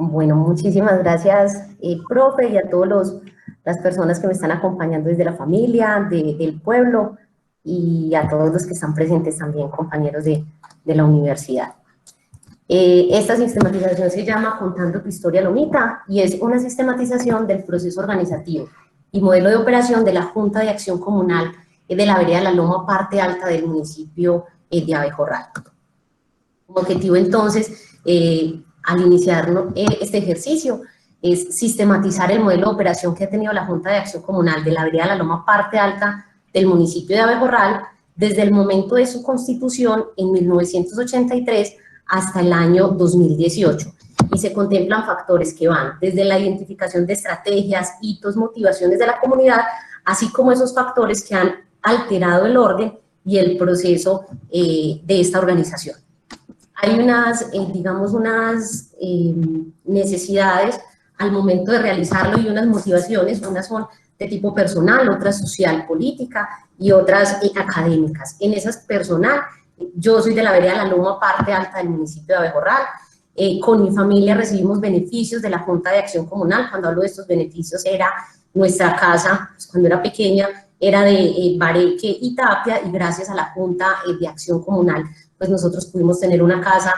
Bueno, muchísimas gracias, profe, y a todas las personas que me están acompañando desde la familia, del pueblo, y a todos los que están presentes también, compañeros de la universidad. Esta sistematización se llama Contando tu historia Lomita y es una sistematización del proceso organizativo y modelo de operación de la Junta de Acción Comunal de la vereda La Loma, parte alta del municipio de Abejorral. Como objetivo, entonces, al iniciar este ejercicio, es sistematizar el modelo de operación que ha tenido la Junta de Acción Comunal de la vereda La Loma, parte alta del municipio de Abejorral, desde el momento de su constitución en 1983 hasta el año 2018. Y se contemplan factores que van desde la identificación de estrategias, hitos, motivaciones de la comunidad, así como esos factores que han alterado el orden y el proceso de esta organización. Hay digamos, unas necesidades al momento de realizarlo y unas motivaciones, unas son de tipo personal, otras social, política y otras académicas. En esas personal, yo soy de la vereda La Loma, parte alta del municipio de Abejorral. Con mi familia recibimos beneficios de la Junta de Acción Comunal. Cuando hablo de estos beneficios, era nuestra casa, pues, cuando era pequeña, era de bareque y tapia, y gracias a la Junta de Acción Comunal, pues nosotros pudimos tener una casa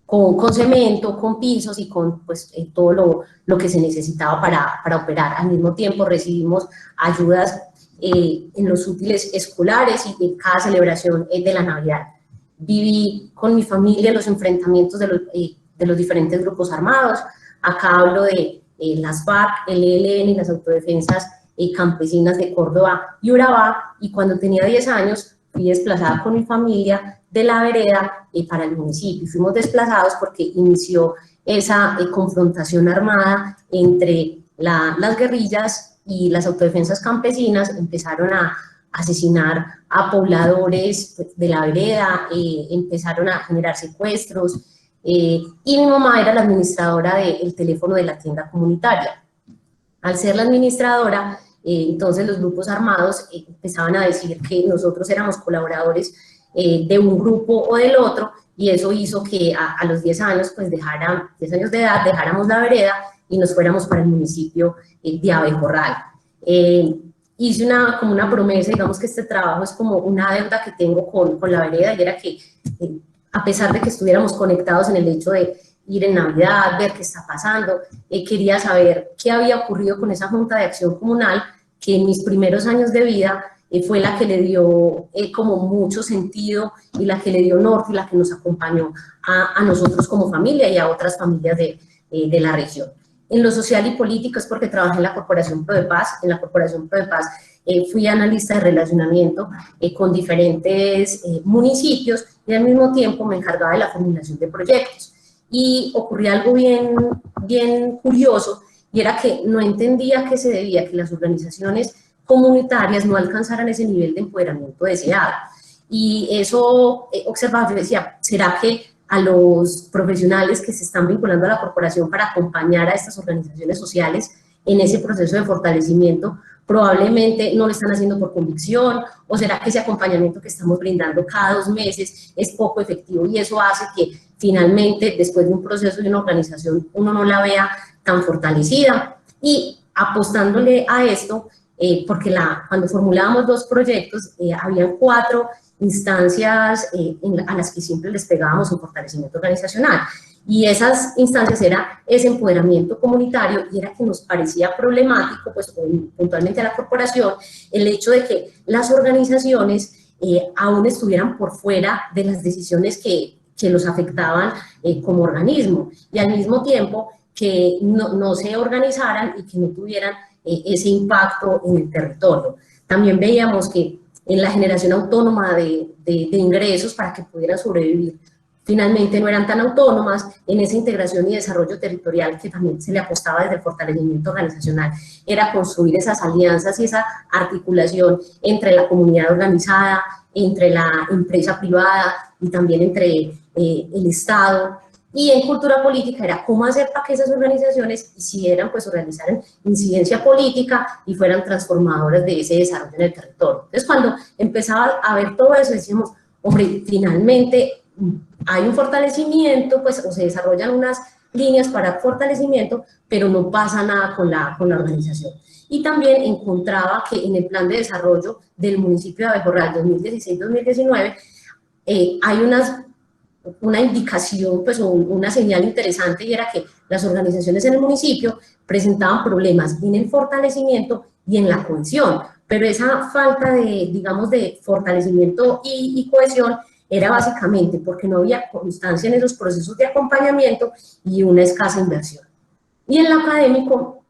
con cemento, con pisos y con pues, todo lo que se necesitaba para operar. Al mismo tiempo recibimos ayudas en los útiles escolares y en cada celebración de la Navidad. Viví con mi familia los enfrentamientos de los diferentes grupos armados. Acá hablo de las FARC, el ELN y las autodefensas campesinas de Córdoba y Urabá, y cuando tenía 10 años fui desplazada con mi familia de la vereda para el municipio. Fuimos desplazados porque inició esa confrontación armada entre las guerrillas y las autodefensas campesinas. Empezaron a asesinar a pobladores de la vereda, empezaron a generar secuestros, y mi mamá era la administradora del teléfono de la tienda comunitaria. Al ser la administradora, entonces los grupos armados empezaban a decir que nosotros éramos colaboradores de un grupo o del otro, y eso hizo que a los 10 años, pues 10 años de edad, dejáramos la vereda y nos fuéramos para el municipio de Abejorral. Hice como una promesa, digamos que este trabajo es como una deuda que tengo con la vereda, y era que a pesar de que estuviéramos conectados en el hecho de ir en Navidad, ver qué está pasando, quería saber qué había ocurrido con esa Junta de Acción Comunal, que en mis primeros años de vida fue la que le dio como mucho sentido y la que le dio norte y la que nos acompañó a nosotros como familia y a otras familias de la región. En lo social y político es porque trabajé en la Corporación ProDePaz. En la Corporación ProDePaz fui analista de relacionamiento con diferentes municipios, y al mismo tiempo me encargaba de la formulación de proyectos. Y ocurría algo bien curioso, y era que no entendía a qué se debía que las organizaciones comunitarias no alcanzaran ese nivel de empoderamiento deseado. Y eso observaba, yo decía, ¿será que a los profesionales que se están vinculando a la corporación para acompañar a estas organizaciones sociales en ese proceso de fortalecimiento probablemente no lo están haciendo por convicción, o será que ese acompañamiento que estamos brindando cada 2 meses es poco efectivo, y eso hace que finalmente después de un proceso de una organización uno no la vea tan fortalecida? Y apostándole a esto, porque cuando formulábamos los proyectos habían 4 instancias a las que siempre les pegábamos un fortalecimiento organizacional, y esas instancias era ese empoderamiento comunitario, y era que nos parecía problemático, pues puntualmente a la corporación, el hecho de que las organizaciones aún estuvieran por fuera de las decisiones que los afectaban como organismo, y al mismo tiempo que no se organizaran y que no tuvieran ese impacto en el territorio. También veíamos que en la generación autónoma de ingresos para que pudieran sobrevivir, finalmente no eran tan autónomas. En esa integración y desarrollo territorial que también se le apostaba desde el fortalecimiento organizacional, era construir esas alianzas y esa articulación entre la comunidad organizada, entre la empresa privada y también entre el Estado. Y en cultura política era cómo hacer para que esas organizaciones hicieran, pues organizaran incidencia política y fueran transformadoras de ese desarrollo en el territorio. Entonces, cuando empezaba a ver todo eso, decíamos, hombre, finalmente hay un fortalecimiento, pues, o se desarrollan unas líneas para fortalecimiento, pero no pasa nada con la organización. Y también encontraba que en el plan de desarrollo del municipio de Abejorral 2016-2019 hay una indicación, pues una señal interesante, y era que las organizaciones en el municipio presentaban problemas en el fortalecimiento y en la cohesión, pero esa falta de, digamos, de fortalecimiento y cohesión era básicamente porque no había constancia en esos procesos de acompañamiento y una escasa inversión. Y en lo académico,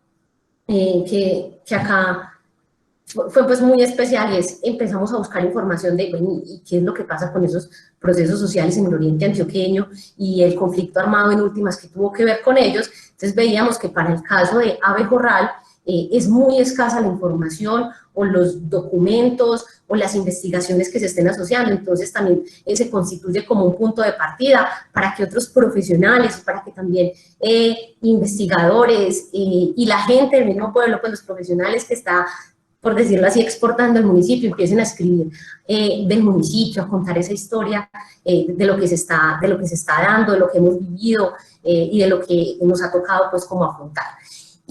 que acá fue pues muy especial, y empezamos a buscar información de, bueno, ¿y qué es lo que pasa con esos procesos sociales en el oriente antioqueño y el conflicto armado en últimas que tuvo que ver con ellos? Entonces veíamos que para el caso de Abejorral es muy escasa la información o los documentos o las investigaciones que se estén asociando, entonces también se constituye como un punto de partida para que otros profesionales, para que también investigadores y la gente del mismo pueblo, pues los profesionales que está, por decirlo así, exportando el municipio, empiecen a escribir del municipio, a contar esa historia de lo que se está dando, de lo que hemos vivido y de lo que nos ha tocado pues como afrontar.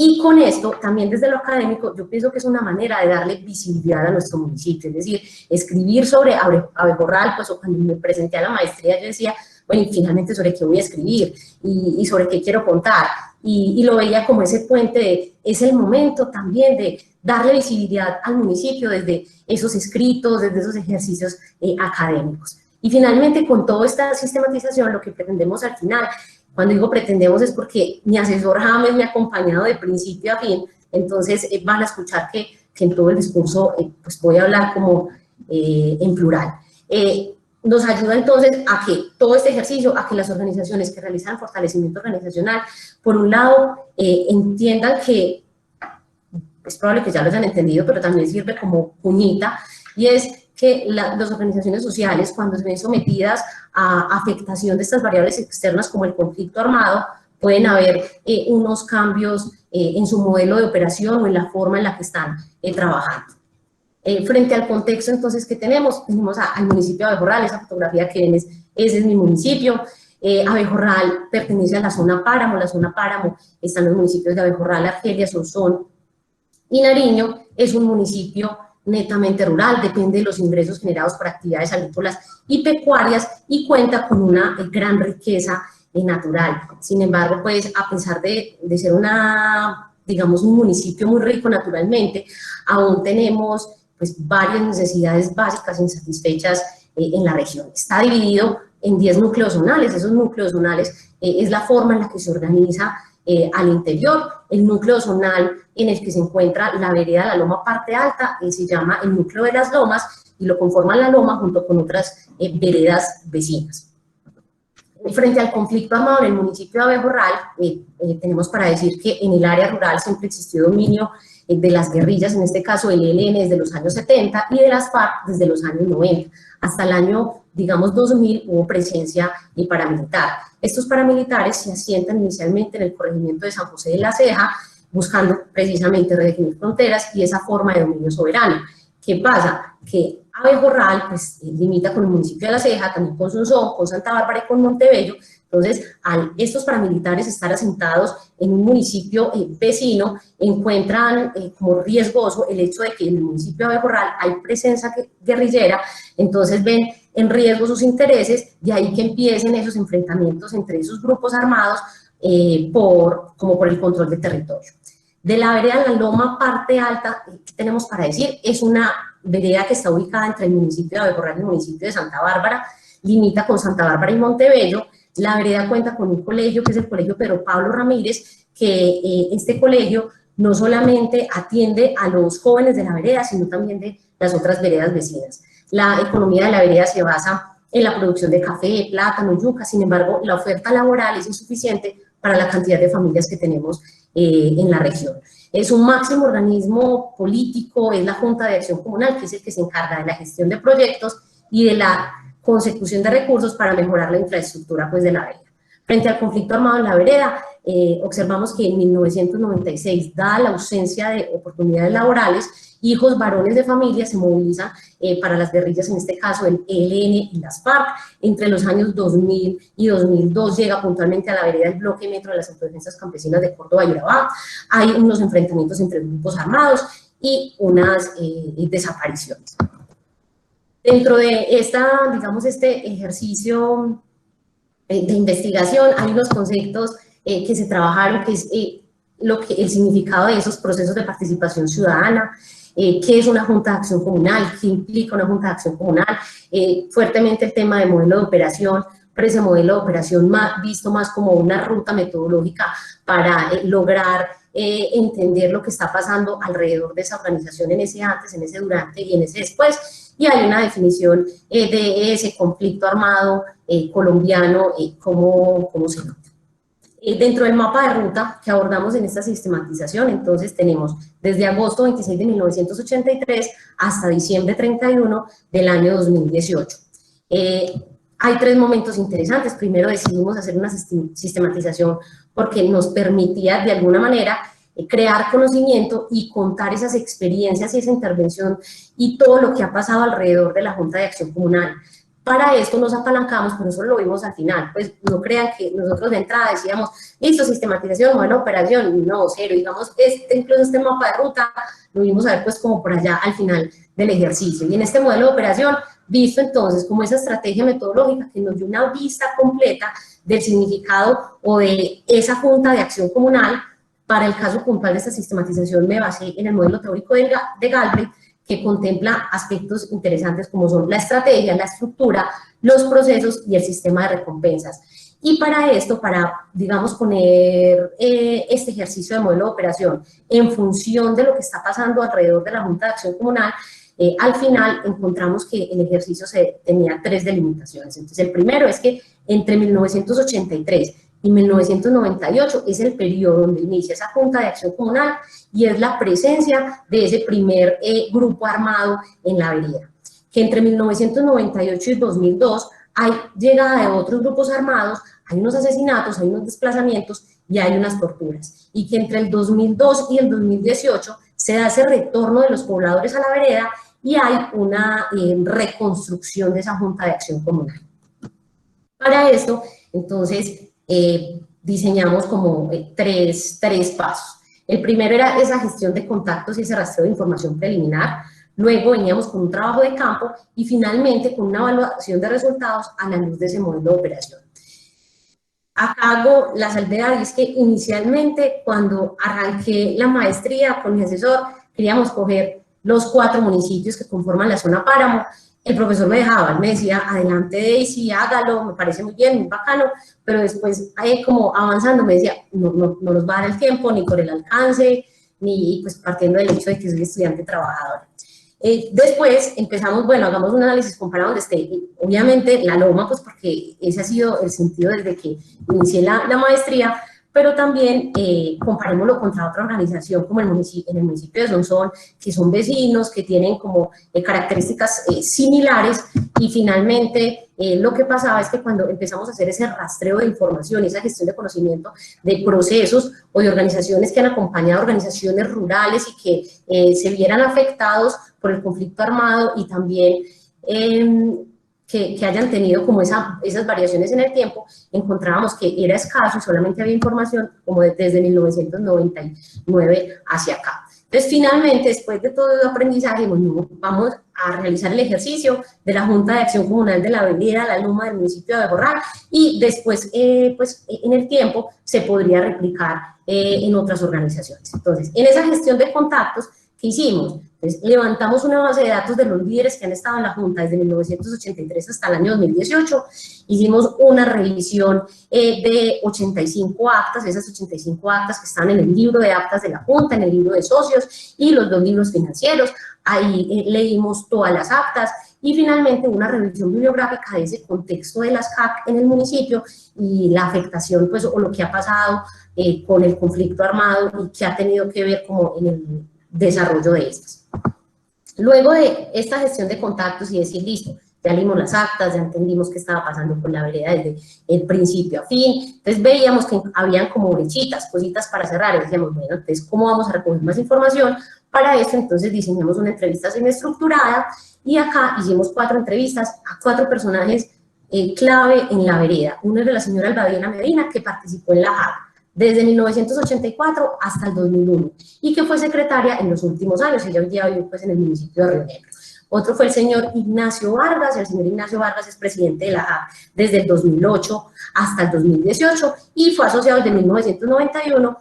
Y con esto, también desde lo académico, yo pienso que es una manera de darle visibilidad a nuestro municipio, es decir, escribir sobre Abejorral, pues o cuando me presenté a la maestría yo decía, bueno, y finalmente sobre qué voy a escribir y sobre qué quiero contar, y lo veía como ese puente de, es el momento también de darle visibilidad al municipio desde esos escritos, desde esos ejercicios académicos. Y finalmente, con toda esta sistematización, lo que pretendemos al final, cuando digo pretendemos es porque mi asesor James me ha acompañado de principio a fin, entonces van a escuchar que en todo el discurso pues voy a hablar como en plural. Nos ayuda entonces a que todo este ejercicio, a que las organizaciones que realizan fortalecimiento organizacional, por un lado, entiendan que, es probable que ya lo hayan entendido, pero también sirve como puñita, y es que las organizaciones sociales, cuando se ven sometidas a afectación de estas variables externas como el conflicto armado, pueden haber unos cambios en su modelo de operación o en la forma en la que están trabajando. Frente al contexto, entonces, que tenemos al municipio de Abejorral, esa fotografía que ven, ese es mi municipio. Abejorral pertenece a la zona Páramo están los municipios de Abejorral, Argelia, Sonsón y Nariño. Es un municipio netamente rural, depende de los ingresos generados por actividades agrícolas y pecuarias y cuenta con una gran riqueza natural. Sin embargo, pues a pesar de ser digamos, un municipio muy rico naturalmente, aún tenemos pues varias necesidades básicas insatisfechas en la región. Está dividido en 10 núcleos zonales. Esos núcleos zonales es la forma en la que se organiza al interior. El núcleo zonal en el que se encuentra la vereda La Loma Parte Alta se llama el núcleo de las Lomas y lo conforman La Loma junto con otras veredas vecinas. Frente al conflicto armado en el municipio de Abejorral, tenemos para decir que en el área rural siempre existió dominio de las guerrillas, en este caso el ELN desde los años 70 y de las FARC desde los años 90. Hasta el año, digamos, 2000 hubo presencia paramilitar. Estos paramilitares se asientan inicialmente en el corregimiento de San José de la Ceja, buscando precisamente redefinir fronteras y esa forma de dominio soberano. ¿Qué pasa? Que Abejorral pues, limita con el municipio de La Ceja, también con Sonsón, con Santa Bárbara y con Montebello. Entonces, al estos paramilitares estar asentados en un municipio vecino, encuentran como riesgoso el hecho de que en el municipio de Abejorral hay presencia guerrillera, entonces ven en riesgo sus intereses, y ahí que empiecen esos enfrentamientos entre esos grupos armados como por el control de territorio. De la vereda La Loma Parte Alta, ¿qué tenemos para decir? Es una vereda que está ubicada entre el municipio de Abejorral y el municipio de Santa Bárbara, limita con Santa Bárbara y Montebello. La vereda cuenta con un colegio que es el Colegio Pedro Pablo Ramírez, que este colegio no solamente atiende a los jóvenes de la vereda, sino también de las otras veredas vecinas. La economía de la vereda se basa en la producción de café, plátano, yuca. Sin embargo, la oferta laboral es insuficiente para la cantidad de familias que tenemos en la región. Es un máximo organismo político, es la Junta de Acción Comunal, que es el que se encarga de la gestión de proyectos y de la consecución de recursos para mejorar la infraestructura pues, de la vereda. Frente al conflicto armado en la vereda, observamos que en 1996, dada la ausencia de oportunidades laborales, hijos varones de familia se movilizan para las guerrillas, en este caso el ELN y las FARC. Entre los años 2000 y 2002 llega puntualmente a la vereda el bloque metro de las autodefensas campesinas de Córdoba y Urabá. Hay unos enfrentamientos entre grupos armados y unas desapariciones. Dentro de este ejercicio de investigación hay unos conceptos que se trabajaron, que es el significado de esos procesos de participación ciudadana, qué es una junta de acción comunal, qué implica una junta de acción comunal, fuertemente el tema de modelo de operación, pero ese modelo de operación visto más como una ruta metodológica para lograr entender lo que está pasando alrededor de esa organización en ese antes, en ese durante y en ese después. Y hay una definición de ese conflicto armado colombiano, cómo se nota. Dentro del mapa de ruta que abordamos en esta sistematización, entonces tenemos desde agosto 26 de 1983 hasta diciembre 31 del año 2018. Hay tres momentos interesantes. Primero, decidimos hacer una sistematización porque nos permitía de alguna manera crear conocimiento y contar esas experiencias y esa intervención y todo lo que ha pasado alrededor de la Junta de Acción Comunal. Para esto nos apalancamos, pero eso lo vimos al final, pues no crean que nosotros de entrada decíamos, listo, sistematización, modelo operación, no, cero, digamos, incluso este mapa de ruta lo vimos a ver pues como por allá al final del ejercicio. Y en este modelo de operación, visto entonces como esa estrategia metodológica que nos dio una vista completa del significado o de esa Junta de Acción Comunal. Para el caso puntual de esta sistematización me basé en el modelo teórico de Galbraith, que contempla aspectos interesantes como son la estrategia, la estructura, los procesos y el sistema de recompensas. Y para esto, para, digamos, poner este ejercicio de modelo de operación en función de lo que está pasando alrededor de la Junta de Acción Comunal, al final encontramos que el ejercicio tenía tres delimitaciones. Entonces, el primero es que entre 1983 y 1998 es el periodo donde inicia esa Junta de Acción Comunal y es la presencia de ese primer grupo armado en la vereda. Que entre 1998 y 2002 hay llegada de otros grupos armados, hay unos asesinatos, hay unos desplazamientos y hay unas torturas. Y que entre el 2002 y el 2018 se da ese retorno de los pobladores a la vereda y hay una reconstrucción de esa Junta de Acción Comunal. Para esto, entonces, diseñamos como tres pasos. El primero era esa gestión de contactos y ese rastreo de información preliminar. Luego veníamos con un trabajo de campo y finalmente con una evaluación de resultados a la luz de ese modelo de operación. Acá hago la salvedad y es que inicialmente cuando arranqué la maestría con mi asesor queríamos coger los 4 municipios que conforman la zona Páramo. El profesor me dejaba, me decía, adelante Daisy, hágalo, me parece muy bien, muy bacano, pero después, como avanzando, me decía, no nos va a dar el tiempo, ni por el alcance, ni pues partiendo del hecho de que soy estudiante trabajador. Después empezamos, bueno, hagamos un análisis comparado donde esté, obviamente la Loma, pues porque ese ha sido el sentido desde que inicié la maestría, pero también comparémoslo contra otra organización como en el municipio de Sonsón, que son vecinos, que tienen como características similares, y finalmente lo que pasaba es que cuando empezamos a hacer ese rastreo de información, esa gestión de conocimiento de procesos o de organizaciones que han acompañado a organizaciones rurales y que se vieran afectados por el conflicto armado y también que hayan tenido como esas variaciones en el tiempo, encontrábamos que era escaso y solamente había información como desde 1999 hacia acá. Entonces, finalmente, después de todo el aprendizaje, bueno, vamos a realizar el ejercicio de la Junta de Acción Comunal de la vereda La Loma del municipio de Borral y después, pues, en el tiempo se podría replicar en otras organizaciones. Entonces, en esa gestión de contactos, ¿qué hicimos? Entonces, levantamos una base de datos de los líderes que han estado en la Junta desde 1983 hasta el año 2018, hicimos una revisión de 85 actas, esas 85 actas que están en el libro de actas de la Junta, en el libro de socios y los 2 libros financieros, ahí leímos todas las actas y finalmente una revisión bibliográfica de ese contexto de las CAC en el municipio y la afectación, pues, o lo que ha pasado con el conflicto armado y que ha tenido que ver como en el desarrollo de estas. Luego de esta gestión de contactos y decir, listo, ya leímos las actas, ya entendimos qué estaba pasando con la vereda desde el principio a fin, entonces veíamos que habían como brechitas, cositas para cerrar, y decíamos, bueno, entonces, ¿cómo vamos a recoger más información? Para eso, entonces, diseñamos una entrevista semiestructurada, y acá hicimos 4 entrevistas a 4 personajes clave en la vereda. Uno es de la señora Albaviena Medina, que participó en la JAC desde 1984 hasta el 2001, y que fue secretaria en los últimos años, ella hoy día vive pues en el municipio de Río Negro. Otro fue el señor Ignacio Vargas, el señor Ignacio Vargas es presidente de la JAC desde el 2008 hasta el 2018, y fue asociado desde 1991,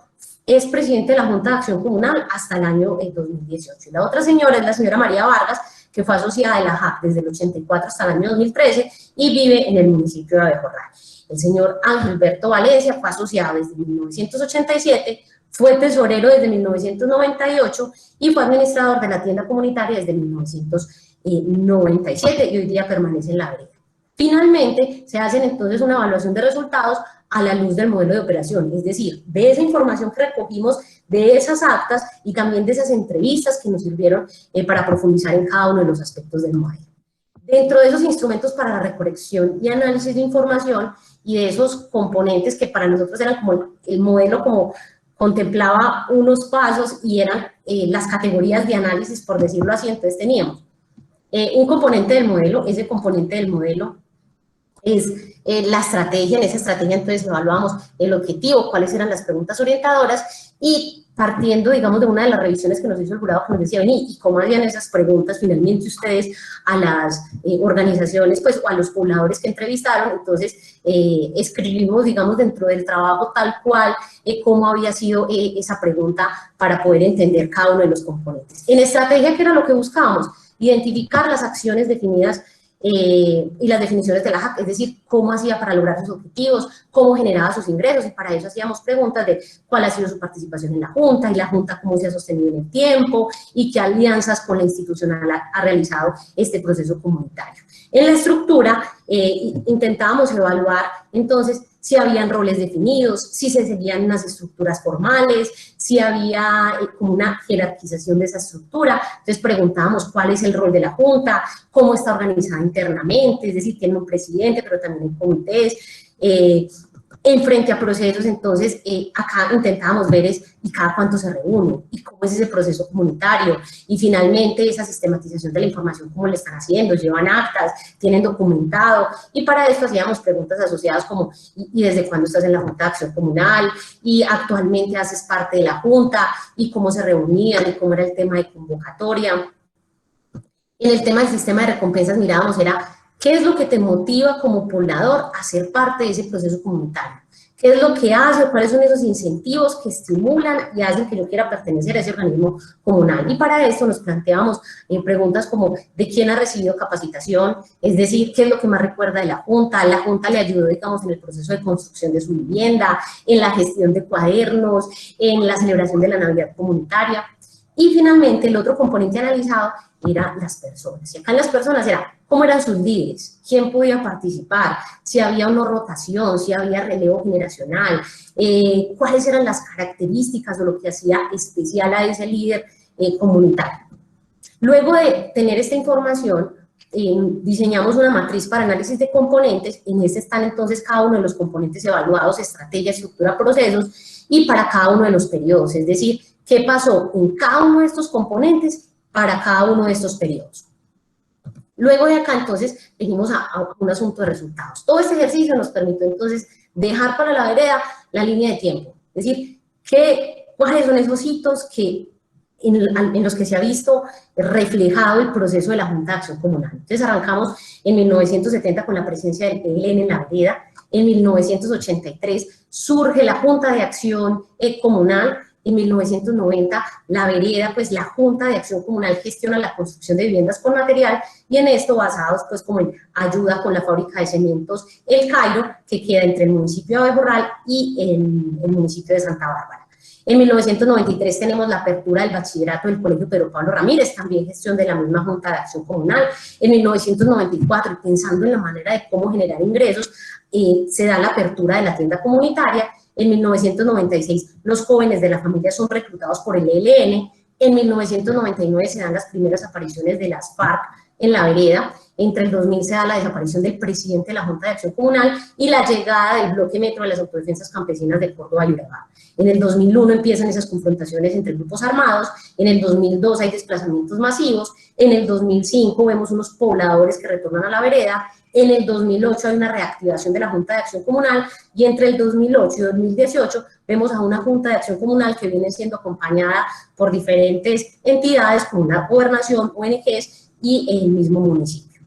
es presidente de la Junta de Acción Comunal hasta el año 2018. La otra señora es la señora María Vargas, que fue asociada de la JAC desde el 84 hasta el año 2013 y vive en el municipio de Abejorral. El señor Ángel Valencia fue asociado desde 1987, fue tesorero desde 1998 y fue administrador de la tienda comunitaria desde 1997 y hoy día permanece en la vereda. Finalmente, se hacen entonces una evaluación de resultados a la luz del modelo de operación, es decir, de esa información que recogimos de esas actas y también de esas entrevistas que nos sirvieron para profundizar en cada uno de los aspectos del modelo. Dentro de esos instrumentos para la recolección y análisis de información y de esos componentes que para nosotros eran como el modelo como contemplaba unos pasos y eran las categorías de análisis, por decirlo así, entonces teníamos un componente del modelo, ese componente del modelo es la estrategia, en esa estrategia entonces evaluamos el objetivo, cuáles eran las preguntas orientadoras y partiendo, digamos, de una de las revisiones que nos hizo el jurado que nos decía, vení, ¿y cómo hacían esas preguntas finalmente ustedes a las organizaciones, pues, o a los pobladores que entrevistaron? Entonces, escribimos, digamos, dentro del trabajo tal cual, cómo había sido esa pregunta para poder entender cada uno de los componentes. En estrategia, ¿qué era lo que buscábamos? Identificar las acciones definidas y las definiciones de la JAC, es decir, cómo hacía para lograr sus objetivos, cómo generaba sus ingresos, y para eso hacíamos preguntas de cuál ha sido su participación en la Junta, y la Junta cómo se ha sostenido en el tiempo, y qué alianzas con la institucional ha realizado este proceso comunitario. En la estructura intentábamos evaluar, entonces, si habían roles definidos, si se seguían unas estructuras formales, si había como una jerarquización de esa estructura. Entonces preguntábamos cuál es el rol de la Junta, cómo está organizada internamente, es decir, tiene un presidente, pero también hay comités, en frente a procesos. Entonces acá intentábamos ver y cada cuánto se reúne, y cómo es ese proceso comunitario, y finalmente esa sistematización de la información, cómo le están haciendo, llevan actas, tienen documentado, y para esto hacíamos preguntas asociadas como, ¿y desde cuándo estás en la Junta de Acción Comunal? Y actualmente haces parte de la Junta, y cómo se reunían, y cómo era el tema de convocatoria. En el tema del sistema de recompensas mirábamos, ¿qué es lo que te motiva como poblador a ser parte de ese proceso comunitario? ¿Qué es lo que hace? ¿Cuáles son esos incentivos que estimulan y hacen que yo quiera pertenecer a ese organismo comunal? Y para esto nos planteamos preguntas como ¿de quién ha recibido capacitación? Es decir, ¿qué es lo que más recuerda de la Junta? ¿La Junta le ayudó, digamos, en el proceso de construcción de su vivienda, en la gestión de cuadernos, en la celebración de la Navidad comunitaria? Y finalmente, el otro componente analizado era las personas. Y acá en las personas era cómo eran sus líderes, quién podía participar, si había una rotación, si había relevo generacional, cuáles eran las características o lo que hacía especial a ese líder comunitario. Luego de tener esta información, diseñamos una matriz para análisis de componentes. En este están entonces cada uno de los componentes evaluados, estrategia, estructura, procesos, y para cada uno de los periodos, es decir, qué pasó en cada uno de estos componentes para cada uno de estos periodos. Luego de acá, entonces, venimos a un asunto de resultados. Todo este ejercicio nos permitió, entonces, dejar para la vereda la línea de tiempo. Es decir, cuáles son esos hitos en los que se ha visto reflejado el proceso de la Junta de Acción Comunal. Entonces, arrancamos en 1970 con la presencia del PLN en la vereda. En 1983 surge la Junta de Acción Comunal. En 1990, la vereda, pues la Junta de Acción Comunal gestiona la construcción de viviendas con material, y en esto basados pues como en ayuda con la fábrica de cementos El Cairo, que queda entre el municipio de Abejorral y el municipio de Santa Bárbara. En 1993 tenemos la apertura del bachillerato del Colegio Pedro Pablo Ramírez, también gestión de la misma Junta de Acción Comunal. En 1994, pensando en la manera de cómo generar ingresos, se da la apertura de la tienda comunitaria. En 1996, los jóvenes de la familia son reclutados por el ELN, En 1999 se dan las primeras apariciones de las FARC en la vereda. Entre el 2000 se da la desaparición del presidente de la Junta de Acción Comunal y la llegada del bloque metro de las autodefensas campesinas de Córdoba y Urabá. En el 2001 empiezan esas confrontaciones entre grupos armados, en el 2002 hay desplazamientos masivos, en el 2005 vemos unos pobladores que retornan a la vereda, en el 2008 hay una reactivación de la Junta de Acción Comunal y entre el 2008 y 2018 vemos a una Junta de Acción Comunal que viene siendo acompañada por diferentes entidades como la gobernación, ONGs y el mismo municipio.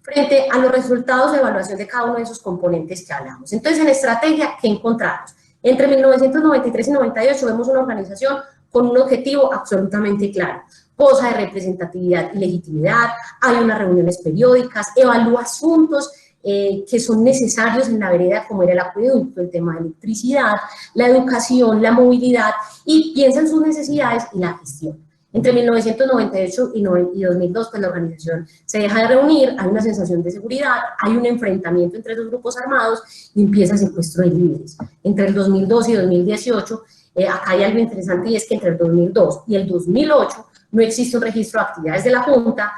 Frente a los resultados de evaluación de cada uno de esos componentes que hablamos. Entonces, en estrategia, ¿qué encontramos? Entre 1993 y 98 vemos una organización con un objetivo absolutamente claro. Goza de representatividad y legitimidad, hay unas reuniones periódicas, evalúa asuntos que son necesarios en la vereda, como era el acueducto, el tema de electricidad, la educación, la movilidad, y piensa en sus necesidades y la gestión. Entre 1998 y 2002, pues la organización se deja de reunir, hay una sensación de seguridad, hay un enfrentamiento entre los grupos armados y empieza el secuestro de líderes. Entre el 2002 y 2018, acá hay algo interesante y es que entre el 2002 y el 2008 no existe un registro de actividades de la Junta,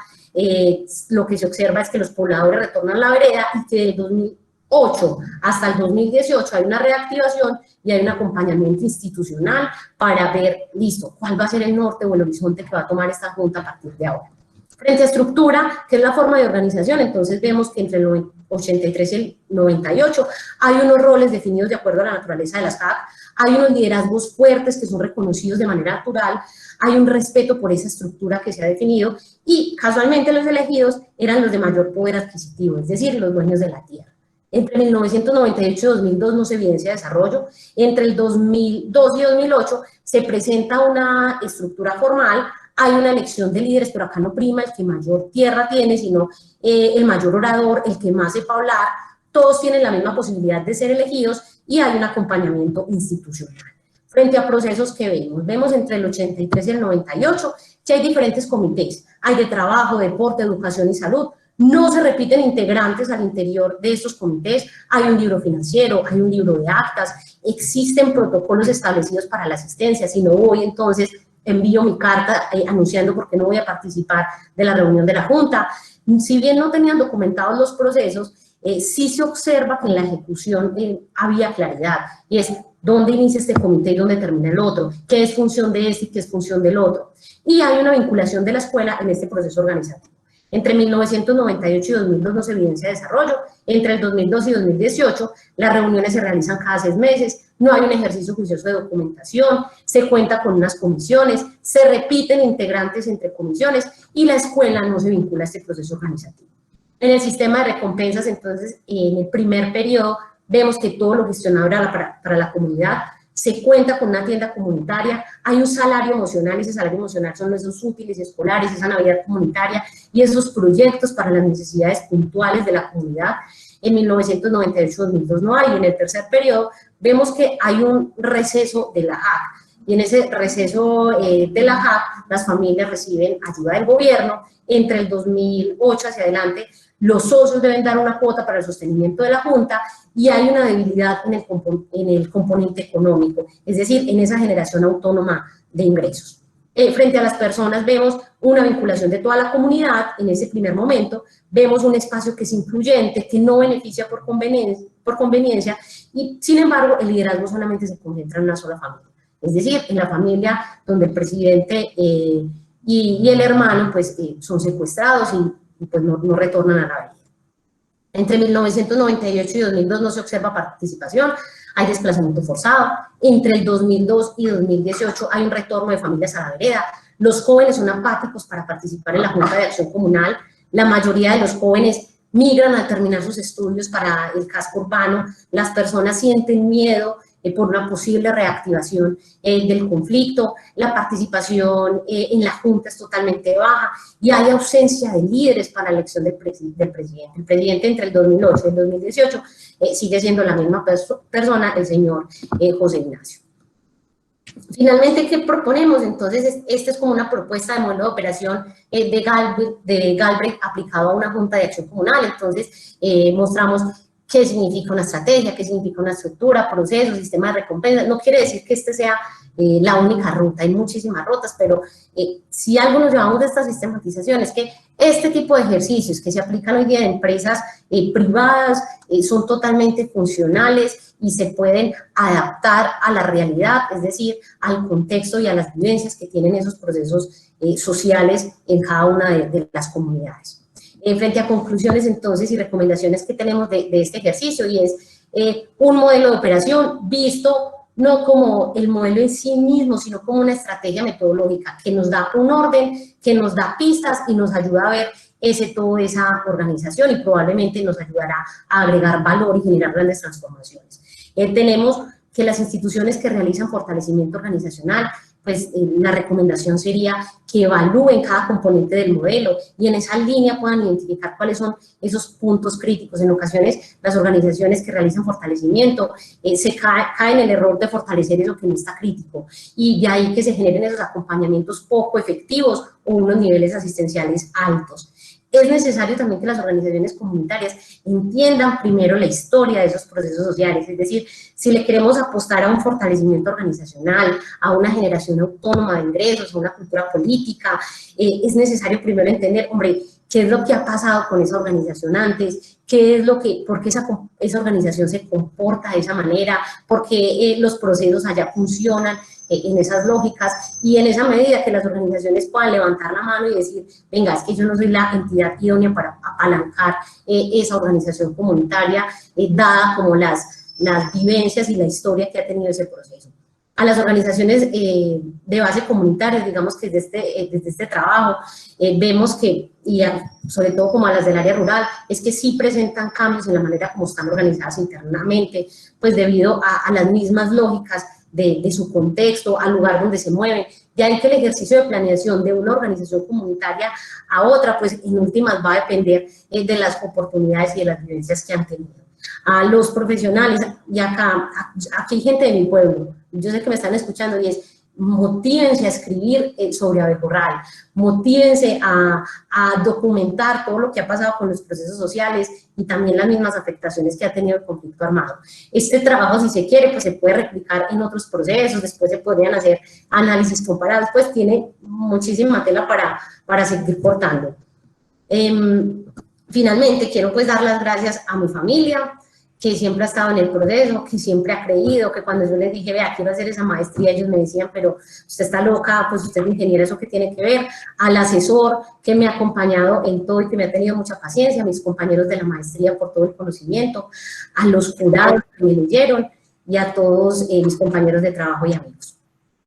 lo que se observa es que los pobladores retornan a la vereda y que del 2008 hasta el 2018 hay una reactivación y hay un acompañamiento institucional para ver, listo, cuál va a ser el norte o el horizonte que va a tomar esta Junta a partir de ahora. Frente a estructura, que es la forma de organización, entonces vemos que entre el 83 y el 98 hay unos roles definidos de acuerdo a la naturaleza de las JAC, hay unos liderazgos fuertes que son reconocidos de manera natural, hay un respeto por esa estructura que se ha definido y casualmente los elegidos eran los de mayor poder adquisitivo, es decir, los dueños de la tierra. Entre 1998 y 2002 no se evidencia desarrollo, entre el 2002 y 2008 se presenta una estructura formal, hay una elección de líderes, pero acá no prima el que mayor tierra tiene, sino el mayor orador, el que más sepa hablar, todos tienen la misma posibilidad de ser elegidos y hay un acompañamiento institucional. Frente a procesos que vemos entre el 83 y el 98 que hay diferentes comités, hay de trabajo, deporte, educación y salud, no se repiten integrantes al interior de estos comités, hay un libro financiero, hay un libro de actas, existen protocolos establecidos para la asistencia, si no voy entonces envío mi carta anunciando por qué no voy a participar de la reunión de la Junta. Si bien no tenían documentados los procesos, sí se observa que en la ejecución había claridad, y es dónde inicia este comité y dónde termina el otro, qué es función de este y qué es función del otro. Y hay una vinculación de la escuela en este proceso organizativo. Entre 1998 y 2002 no se evidencia desarrollo, entre el 2002 y 2018 las reuniones se realizan cada 6 meses, no hay un ejercicio juicioso de documentación, se cuenta con unas comisiones, se repiten integrantes entre comisiones y la escuela no se vincula a este proceso organizativo. En el sistema de recompensas, entonces, en el primer periodo vemos que todo lo gestionado era para la comunidad, se cuenta con una tienda comunitaria, hay un salario emocional, y ese salario emocional son esos útiles escolares, esa Navidad comunitaria y esos proyectos para las necesidades puntuales de la comunidad. En 1998-2002 no hay, y en el tercer periodo vemos que hay un receso de la JAC, y en ese receso de la JAC las familias reciben ayuda del gobierno. Entre el 2008 hacia adelante los socios deben dar una cuota para el sostenimiento de la Junta y hay una debilidad en el componente económico, es decir, en esa generación autónoma de ingresos. Frente a las personas vemos una vinculación de toda la comunidad en ese primer momento, vemos un espacio que es incluyente, que no beneficia por conveniencia y sin embargo el liderazgo solamente se concentra en una sola familia, es decir, en la familia donde el presidente y el hermano pues son secuestrados y pues no retornan a la vida. Entre 1998 y 2002 no se observa participación, hay desplazamiento forzado. Entre el 2002 y 2018 hay un retorno de familias a la vereda. Los jóvenes son apáticos para participar en la Junta de Acción Comunal. La mayoría de los jóvenes migran al terminar sus estudios para el casco urbano. Las personas sienten miedo por una posible reactivación del conflicto, la participación en la Junta es totalmente baja y hay ausencia de líderes para la elección del presidente. El presidente entre el 2008 y el 2018 sigue siendo la misma persona, el señor José Ignacio. Finalmente, ¿qué proponemos? Entonces, esta es como una propuesta de modelo de operación de Galbraith aplicado a una Junta de Acción Comunal. Entonces, mostramos qué significa una estrategia, qué significa una estructura, proceso, sistema de recompensa. No quiere decir que este sea la única ruta, hay muchísimas rutas, pero si algo nos llevamos de esta sistematización es que este tipo de ejercicios que se aplican hoy día en empresas privadas son totalmente funcionales y se pueden adaptar a la realidad, es decir, al contexto y a las vivencias que tienen esos procesos sociales en cada una de las comunidades. Frente a conclusiones entonces y recomendaciones que tenemos de este ejercicio, y es un modelo de operación visto no como el modelo en sí mismo, sino como una estrategia metodológica que nos da un orden, que nos da pistas y nos ayuda a ver toda esa organización y probablemente nos ayudará a agregar valor y generar grandes transformaciones. Tenemos que las instituciones que realizan fortalecimiento organizacional, pues la recomendación sería que evalúen cada componente del modelo y en esa línea puedan identificar cuáles son esos puntos críticos. En ocasiones, las organizaciones que realizan fortalecimiento se caen en el error de fortalecer eso que no está crítico y de ahí que se generen esos acompañamientos poco efectivos o unos niveles asistenciales altos. Es necesario también que las organizaciones comunitarias entiendan primero la historia de esos procesos sociales, es decir, si le queremos apostar a un fortalecimiento organizacional, a una generación autónoma de ingresos, a una cultura política, es necesario primero entender, hombre, qué es lo que ha pasado con esa organización antes, qué es lo que, por qué esa organización se comporta de esa manera, por qué los procesos allá funcionan en esas lógicas, y en esa medida que las organizaciones puedan levantar la mano y decir, venga, es que yo no soy la entidad idónea para apalancar esa organización comunitaria, dada como las vivencias y la historia que ha tenido ese proceso. A las organizaciones de base comunitaria, digamos que desde este trabajo, vemos que, y sobre todo como a las del área rural, es que sí presentan cambios en la manera como están organizadas internamente, pues debido a las mismas lógicas de su contexto, al lugar donde se mueven. De ahí que el ejercicio de planeación de una organización comunitaria a otra, pues en últimas va a depender de las oportunidades y de las vivencias que han tenido. A los profesionales, y aquí hay gente de mi pueblo, yo sé que me están escuchando, y es, motívense a escribir sobre abejorral, motívense a documentar todo lo que ha pasado con los procesos sociales y también las mismas afectaciones que ha tenido el conflicto armado. Este trabajo, si se quiere, pues se puede replicar en otros procesos, después se podrían hacer análisis comparados, pues tiene muchísima tela para seguir cortando. Finalmente, quiero pues dar las gracias a mi familia, que siempre ha estado en el proceso, que siempre ha creído, que cuando yo les dije, vea, quiero hacer esa maestría, ellos me decían, pero usted está loca, pues usted es ingeniera, ¿eso qué tiene que ver? Al asesor que me ha acompañado en todo y que me ha tenido mucha paciencia, a mis compañeros de la maestría por todo el conocimiento, a los jurados que me leyeron y a todos mis compañeros de trabajo y amigos.